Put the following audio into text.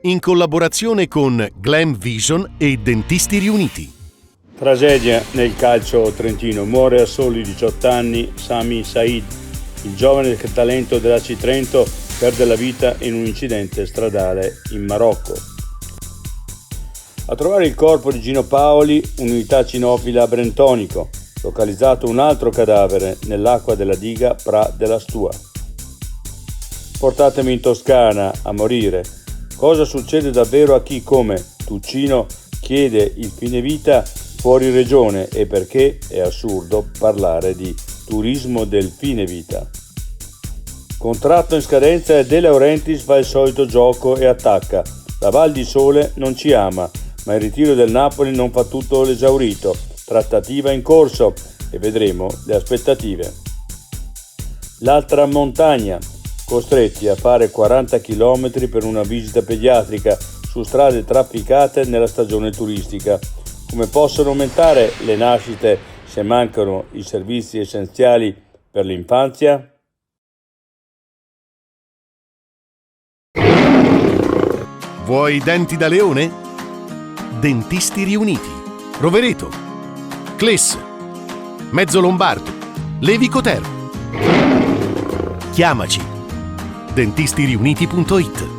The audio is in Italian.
in collaborazione con Glam Vision e Dentisti Riuniti. Tragedia nel calcio trentino. Muore a soli 18 anni Sami Said, il giovane talento dell'AC Trento, perde la vita in un incidente stradale in Marocco. A trovare il corpo di Gino Paoli, unità cinofila a Brentonico, localizzato un altro cadavere nell'acqua della diga Pra della Stua. Portatemi in Toscana a morire. Cosa succede davvero a chi, come Tuccino, chiede il fine vita fuori regione e perché è assurdo parlare di turismo del fine vita. Contratto in scadenza e De Laurentiis fa il solito gioco e attacca. La Val di Sole non ci ama, ma il ritiro del Napoli non fa tutto l'esaurito. Trattativa in corso e vedremo le aspettative. L'altra montagna, costretti a fare 40 km per una visita pediatrica su strade trafficate nella stagione turistica. Come possono aumentare le nascite se mancano i servizi essenziali per l'infanzia? Vuoi i denti da leone? Dentisti Riuniti, Rovereto, Cles, Mezzo Lombardo, Levico Terme. Chiamaci. dentisteriuniti.it